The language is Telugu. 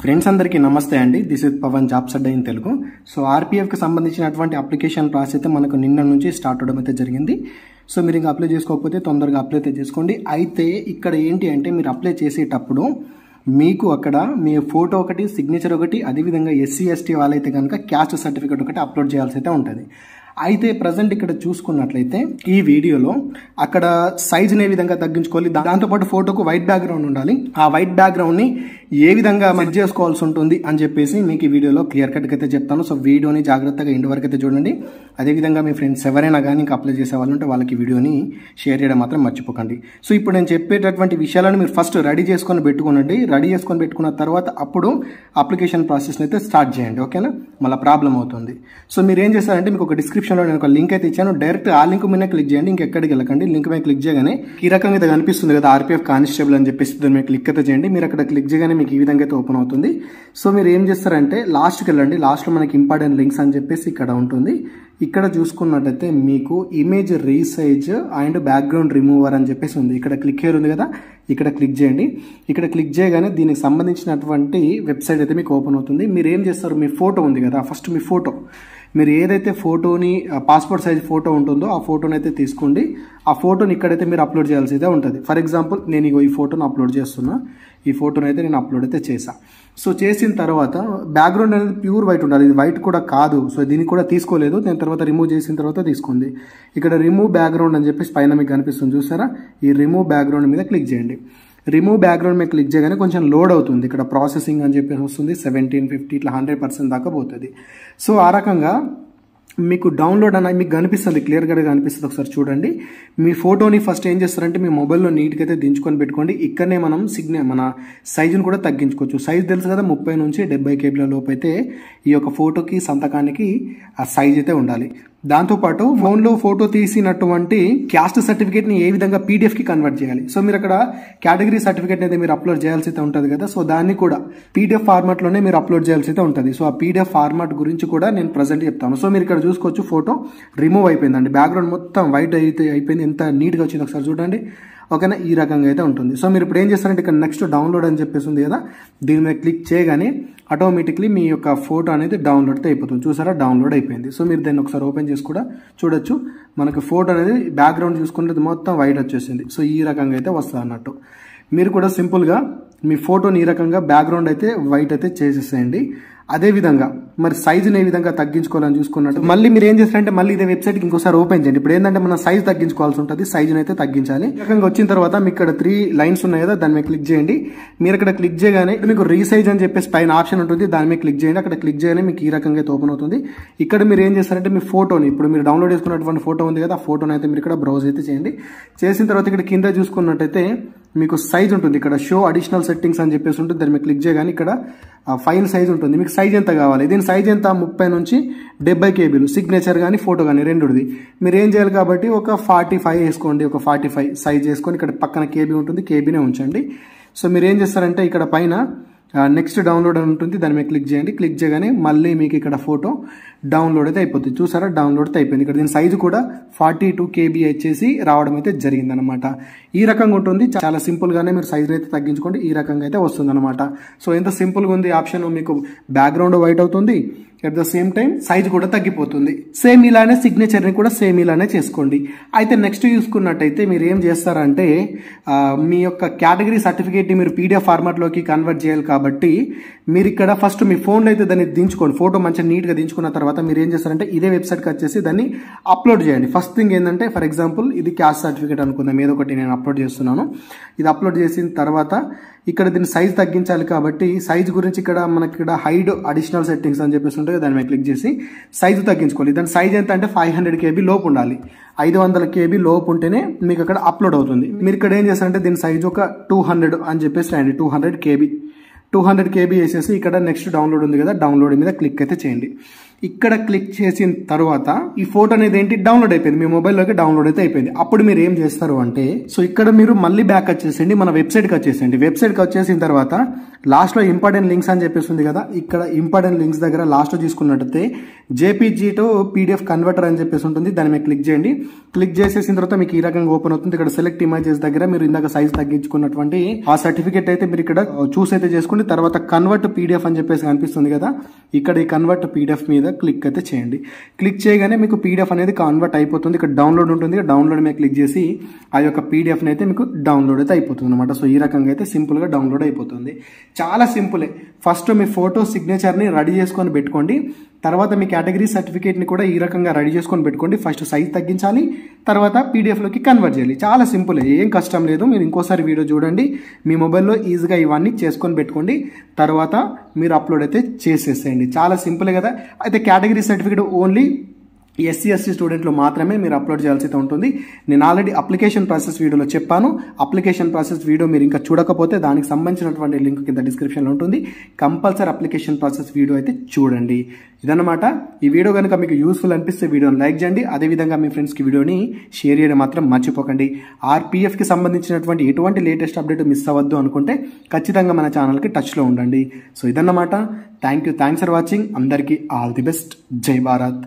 ఫ్రెండ్స్ అందరికీ నమస్తే అండి. This is Pawan Jobs Adda in Telugu. So ఆర్పీఎఫ్కి సంబంధించినటువంటి అప్లికేషన్ ప్రాసెస్ అయితే మనకు నిన్న నుంచి స్టార్ట్ అవడం అయితే జరిగింది. సో మీరు ఇంకా అప్లై చేసుకోకపోతే తొందరగా అప్లై అయితే చేసుకోండి. అయితే ఇక్కడ ఏంటి అంటే మీరు అప్లై చేసేటప్పుడు మీకు అక్కడ మీ ఫోటో ఒకటి, సిగ్నేచర్ ఒకటి, అదేవిధంగా ఎస్సీ ఎస్టీ వాళ్ళైతే కనుక క్యాస్ట్ సర్టిఫికేట్ ఒకటి అప్లోడ్ చేయాల్సి అయితే ఉంటుంది. అయితే ప్రజెంట్ ఇక్కడ చూసుకున్నట్లయితే ఈ వీడియోలో అక్కడ సైజుని ఏ విధంగా తగ్గించుకోవాలి, దాంతోపాటు ఫోటోకు వైట్ బ్యాక్గ్రౌండ్ ఉండాలి, ఆ వైట్ బ్యాక్గ్రౌండ్ని ఏ విధంగా మెర్జ్ చేసుకోవాల్సి ఉంటుంది అని చెప్పేసి మీకు ఈ వీడియోలో క్లియర్ కట్గా అయితే చెప్తాను. సో వీడియోని జాగ్రత్తగా ఎండ్ వరకు అయితే చూడండి. అదేవిధంగా మీ ఫ్రెండ్స్ ఎవరైనా కానీ ఇంకా అప్లై చేసే వాళ్ళు ఉంటే వాళ్ళకి వీడియోని షేర్ చేయడం మాత్రం మర్చిపోకండి. సో ఇప్పుడు నేను చెప్పేటటువంటి విషయాలను మీరు ఫస్ట్ రెడీ చేసుకొని పెట్టుకోనండి. రెడీ చేసుకొని పెట్టుకున్న తర్వాత అప్పుడు అప్లికేషన్ ప్రాసెస్ని అయితే స్టార్ట్ చేయండి. ఓకేనా, మళ్ళీ ప్రాబ్లం అవుతుంది. సో మీరు ఏం చేస్తారంటే మీకు ఒక డిస్క్రిప్షన్లో నేను ఒక లింక్ అయితే ఇచ్చాను. డైరెక్ట్ ఆ లింక్ మీద క్లిక్ చేయండి, ఇంకెక్కడికి వెళ్ళకండి. లింక్ మీద క్లిక్ చేయగానే ఈ రకంగా అయితే కనిపిస్తుంది కదా, ఆర్పీఎఫ్ కానిస్టేబుల్ అని చెప్పేసి దాని మీద క్లిక్ అయితే చేయండి. మీరు అక్కడ క్లిక్ చేయగానే మీకు ఈ విధంగా అయితే ఓపెన్ అవుతుంది. సో మీరు ఏం చేస్తారంటే లాస్ట్కి వెళ్ళండి. లాస్ట్లో మనకి ఇంపార్టెంట్ లింక్స్ అని చెప్పేసి ఇక్కడ ఉంటుంది. ఇక్కడ చూసుకున్నట్టయితే మీకు image resize and background remover అని చెప్పేసి ఉంది. ఇక్కడ క్లిక్ హియర్ ఉంది కదా, ఇక్కడ క్లిక్ చేయండి. ఇక్కడ క్లిక్ చేయగానే దీనికి సంబంధించినటువంటి వెబ్సైట్ అయితే మీకు ఓపెన్ అవుతుంది. మీరు ఏం చేస్తారు, మీ ఫోటో ఉంది కదా, ఫస్ట్ మీ ఫోటో, మీరు ఏదైతే ఫోటోని పాస్పోర్ట్ సైజ్ ఫోటో ఉంటుందో ఆ ఫోటోని అయితే తీసుకోండి. ఆ ఫోటోని ఇక్కడైతే మీరు అప్లోడ్ చేయాల్సి అయితే ఉంటుంది. ఫర్ ఎగ్జాంపుల్ నేను ఈ ఫోటోని అప్లోడ్ చేస్తున్నా. ఈ ఫోటోని అయితే నేను అప్లోడ్ అయితే చేశాను. సో చేసిన తర్వాత బ్యాక్గ్రౌండ్ అనేది ప్యూర్ వైట్ ఉండాలి. ఇది వైట్ కూడా కాదు. సో దీన్ని కూడా తీసుకోలేదు. నేను తర్వాత రిమూవ్ చేసిన తర్వాత తీసుకుంది. ఇక్కడ రిమూవ్ బ్యాక్గ్రౌండ్ అని చెప్పేసి పైన మీకు కనిపిస్తుంది చూసారా, ఈ రిమూవ్ బ్యాక్గ్రౌండ్ మీద క్లిక్ చేయండి. రిమూవ్ బ్యాక్గ్రౌండ్ మీద క్లిక్ చేయగానే కొంచెం లోడ్ అవుతుంది. ఇక్కడ ప్రాసెసింగ్ అని చెప్పేసి వస్తుంది. 1750 ఇట్లా 100% దాకా పోతుంది. సో ఆ రకంగా మీకు డౌన్లోడ్ అనేది మీకు కనిపిస్తుంది, క్లియర్గా కనిపిస్తుంది. ఒకసారి చూడండి. మీ ఫోటోని ఫస్ట్ ఏం చేస్తారంటే మీ మొబైల్లో నీట్గా అయితే దించుకొని పెట్టుకోండి. ఇక్కడనే మనం మన సైజును కూడా తగ్గించుకోవచ్చు. సైజ్ తెలుసు కదా, 30 నుంచి 70 కేబీల లోపు అయితే ఈ యొక్క ఫోటోకి సంతకానికి ఆ సైజ్ అయితే ఉండాలి. దాంతోపాటు ఫోన్లో ఫోటో తీసినటువంటి క్యాస్ట్ సర్టిఫికేట్ని ఏ విధంగా పీడిఎఫ్కి కన్వర్ట్ చేయాలి. సో మీరు అక్కడ కేటగిరీ సర్టిఫికేట్ అయితే మీరు అప్లోడ్ చేయాల్సి అయితే ఉంటుంది కదా, సో దాన్ని కూడా పీడిఎఫ్ ఫార్మాట్లోనే మీరు అప్లోడ్ చేయాల్సి అయితే ఉంటుంది. సో ఆ పీడిఎఫ్ ఫార్మాట్ గురించి కూడా నేను ప్రజెంట్ చెప్తాను. సో మీరు ఇక్కడ చూసుకోవచ్చు, ఫోటో రిమూవ్ అయిపోయిందండి. బ్యాక్గ్రౌండ్ మొత్తం వైట్ అయితే అయిపోయింది. ఎంత నీట్గా వచ్చింది ఒకసారి చూడండి. ఓకేనా, ఈ రకంగా అయితే ఉంటుంది. సో మీరు ఇప్పుడు ఏం చేస్తారంటే ఇక్కడ నెక్స్ట్ డౌన్లోడ్ అని చెప్పేసి ఉంది కదా, దీని మీద క్లిక్ చేయగానే ఆటోమేటిక్లీ మీ యొక్క ఫోటో అనేది డౌన్లోడ్ అయితే అయిపోతుంది. చూసారా, డౌన్లోడ్ అయిపోయింది. సో మీరు దాన్ని ఒకసారి ఓపెన్ చేసి కూడా చూడొచ్చు. మనకు ఫోటో అనేది బ్యాక్గ్రౌండ్ చూసుకుంటే మొత్తం వైట్ వచ్చేసింది. సో ఈ రకంగా అయితే వస్తుంది అన్నట్టు. మీరు కూడా సింపుల్గా మీ ఫోటోని ఈ రకంగా బ్యాక్గ్రౌండ్ అయితే వైట్ అయితే చేసేసేయండి. అదేవిధంగా మరి సైజుని ఏ విధంగా తగ్గించుకోవాలని చూసుకున్నట్టు మళ్ళీ మీరు ఏం చేస్తారంటే మళ్ళీ ఇదే వెబ్సైట్కి ఇంకోసారి ఓపెన్ చేయండి. ఇప్పుడు ఏంటంటే మనం సైజ్ తగ్గించుకోవాల్సి ఉంటుంది, సైజుని అయితే తగ్గించాలి. ఈ రకంగా వచ్చిన తర్వాత మీకు ఇక్కడ 3 లైన్స్ ఉన్నాయి కదా, దాని మీద క్లిక్ చేయండి. మీరు అక్కడ క్లిక్ చేయగానే మీకు రీసైజ్ అని చెప్పేసి పైన ఆప్షన్ ఉంటుంది, దాని మీద క్లిక్ చేయండి. అక్కడ క్లిక్ చేయగానే మీకు ఈ రకంగా అయితే ఓపెన్ అవుతుంది. ఇక్కడ మీరు ఏం చేస్తారంటే మీ ఫోటోని, ఇప్పుడు మీరు డౌన్లోడ్ చేసుకున్నటువంటి ఫోటో ఉంది కదా, ఆ ఫోటోని అయితే మీరు ఇక్కడ బ్రౌజ్ అయితే చేయండి. చేసిన తర్వాత ఇక్కడ కింద చూసుకున్నట్టయితే మీకు సైజ్ ఉంటుంది. ఇక్కడ షో అడిషనల్ సెట్టింగ్స్ అని చెప్పేసి ఉంటుంది, దాని మీద క్లిక్ చేయగానే ఇక్కడ ఫైల్ సైజ్ ఉంటుంది. మీకు సైజ్ ఎంత కావాలి, దీని సైజ్ ఎంత 30 నుంచి 70 కేబీలు, సిగ్నేచర్ కానీ ఫోటో కానీ రెండుది. మీరు ఏం చేయాలి కాబట్టి ఒక 45 వేసుకోండి. ఒక 45 సైజ్ వేసుకొని ఇక్కడ పక్కన కేబీ ఉంటుంది, కేబీనే ఉంచండి. సో మీరు ఏం చేస్తారంటే ఇక్కడ పైన నెక్స్ట్ డౌన్లోడ్ అని ఉంటుంది, దాని మీద క్లిక్ చేయండి. క్లిక్ చేయగానే మళ్ళీ మీకు ఇక్కడ ఫోటో డౌన్లోడ్ అయితే అయిపోతుంది. చూసారా, డౌన్లోడ్ అయితే అయిపోయింది. ఇక్కడ దీని సైజు కూడా 42 కేబీ వచ్చేసి రావడం అయితే జరిగింది అనమాట. ఈ రకంగా ఉంటుంది. చాలా సింపుల్గానే మీరు సైజు అయితే తగ్గించుకోండి. ఈ రకంగా అయితే వస్తుంది అనమాట. సో ఎంత సింపుల్గా ఉంది ఆప్షన్. మీకు బ్యాక్గ్రౌండ్ వైట్ అవుతుంది, at the same time size కూడా తగ్గిపోతుంది. సేమ్ ఇలానే సిగ్నేచర్ని కూడా సేమ్ ఇలానే చేసుకోండి. అయితే నెక్స్ట్ చూసుకున్నట్టయితే మీరు ఏం చేస్తారంటే మీ యొక్క కేటగిరీ సర్టిఫికేట్ని మీరు పీడిఎఫ్ ఫార్మాట్లోకి కన్వర్ట్ చేయాలి కాబట్టి మీరు ఇక్కడ ఫస్ట్ మీ ఫోన్లో అయితే దాన్ని దించుకోండి. ఫోటో మంచిగా నీట్గా దించుకున్న తర్వాత మీరు ఏం చేస్తారంటే ఇదే వెబ్సైట్కి వచ్చేసి దాన్ని అప్లోడ్ చేయండి. ఫస్ట్ థింగ్ ఏంటంటే ఫర్ ఎగ్జాంపుల్ ఇది క్యాస్ట్ సర్టిఫికేట్ అనుకుందాం, ఏదో ఒకటి నేను అప్లోడ్ చేస్తున్నాను. ఇది అప్లోడ్ చేసిన తర్వాత ఇక్కడ దీన్ని సైజ్ తగ్గించాలి కాబట్టి సైజ్ గురించి ఇక్కడ మనకి ఇక్కడ హైడ్ అడిషనల్ సెట్టింగ్స్ అని చెప్పేసి ఉంటుంది, దాని మీద క్లిక్ చేసి సైజు తగ్గించుకోవాలి. దాని సైజ్ ఎంత అంటే 500 కేబీ లోపు ఉండాలి. 500 కేబీ లోపు ఉంటేనే మీకు అక్కడ అప్లోడ్ అవుతుంది. మీరు ఇక్కడ ఏం చేస్తారంటే దీని సైజ్ ఒక 200 అని చెప్పేసి రాయండి. 200 కేబీ వేసేసి ఇక్కడ నెక్స్ట్ డౌన్లోడ్ ఉంది కదా, డౌన్లోడ్ మీద క్లిక్ అయితే చేయండి. ఇక్కడ క్లిక్ చేసిన తర్వాత ఈ ఫోటో అనేది ఏంటి డౌన్లోడ్ అయిపోయింది, మీ మొబైల్లోకి డౌన్లోడ్ అయితే అయిపోయింది. అప్పుడు మీరు ఏం చేస్తారు అంటే, సో ఇక్కడ మీరు మళ్ళీ బ్యాక్ వచ్చేసండి, మన వెబ్సైట్కి వచ్చేసండి. వెబ్సైట్కి వచ్చేసిన తర్వాత లాస్ట్లో ఇంపార్టెంట్ లింక్స్ అని చెప్పేసి ఉంది కదా, ఇక్కడ ఇంపార్టెంట్ లింక్స్ దగ్గర లాస్ట్లో తీసుకున్నట్టయితే జేపీజీ టు పీడిఎఫ్ కన్వర్టర్ అని చెప్పేసి ఉంటుంది. దాని మీద క్లిక్ చేయండి. క్లిక్ చేసేసిన తర్వాత మీకు ఈ రకంగా ఓపెన్ అవుతుంది. ఇక్కడ సెలెక్ట్ ఇమేజెస్ దగ్గర మీరు ఇందాక సైజ్ తగ్గించుకున్నటువంటి ఆ సర్టిఫికేట్ అయితే మీరు ఇక్కడ చూస్ అయితే చేసుకోండి. తర్వాత కన్వర్ట్ పీడిఎఫ్ అని చెప్పేసి కనిపిస్తుంది కదా, ఇక్కడ ఈ కన్వర్ట్ పీడిఎఫ్ మీద క్లిక్ అయితే చేయండి. క్లిక్ చేయగానే మీకు పీడిఎఫ్ అనేది కన్వర్ట్ అయిపోతుంది. ఇక్కడ డౌన్లోడ్ ఉంటుంది, డౌన్లోడ్ మీద క్లిక్ చేసి ఆ యొక్క పీడిఎఫ్ అయితే మీకు డౌన్లోడ్ అయితే అయిపోతుంది అనమాట. సో ఈ రకంగా అయితే సింపుల్ గా డౌన్లోడ్ అయిపోతుంది. చాలా సింపులే. ఫస్ట్ మీ ఫోటో సిగ్నేచర్ ని రెడీ చేసుకొని పెట్టుకోండి. తర్వాత మీ కేటగిరీ సర్టిఫికేట్ ని కూడా ఈ రకంగా రెడీ చేసుకొని పెట్టుకోండి. ఫస్ట్ సైజ్ తగ్గించాలి, తర్వాత పీడిఎఫ్ లోకి కన్వర్ట్ చేయాలి. చాలా సింపుల్, ఏం కష్టం లేదు. మీరు ఇంకోసారి వీడియో చూడండి, మీ మొబైల్లో ఈజీగా ఇవన్నీ చేసుకొని పెట్టుకోండి. తర్వాత మీరు అప్లోడ్ అయితే చేసేసేయండి. చాలా సింపుల్ కదా. అయితే category certificate only SC ST స్టూడెంట్లు మాత్రమే మీరు అప్లోడ్ చేయాల్సి ఉంటుంది. నేను ఆల్రెడీ అప్లికేషన్ ప్రాసెస్ వీడియోలో చెప్పాను. అప్లికేషన్ ప్రాసెస్ వీడియో మీరు ఇంకా చూడకపోతే దానికి సంబంధించినటువంటి లింక్ కింద డిస్క్రిప్షన్లో ఉంటుంది. కంపల్సరీ అప్లికేషన్ ప్రాసెస్ వీడియో అయితే చూడండి. ఇదన్నమాట. ఈ వీడియో కనుక మీకు యూస్ఫుల్ అనిపిస్తే వీడియోని లైక్ చేయండి. అదేవిధంగా మీ ఫ్రెండ్స్కి వీడియోని షేర్ చేయడం మాత్రం మర్చిపోకండి. ఆర్పీఎఫ్కి సంబంధించినటువంటి ఎటువంటి లేటెస్ట్ అప్డేట్ మిస్ అవ్వద్దు అనుకుంటే ఖచ్చితంగా మన ఛానల్కి టచ్లో ఉండండి. సో ఇదన్నమాట. Thanks for watching. అందరికీ ఆల్ ది బెస్ట్. జై భారత్.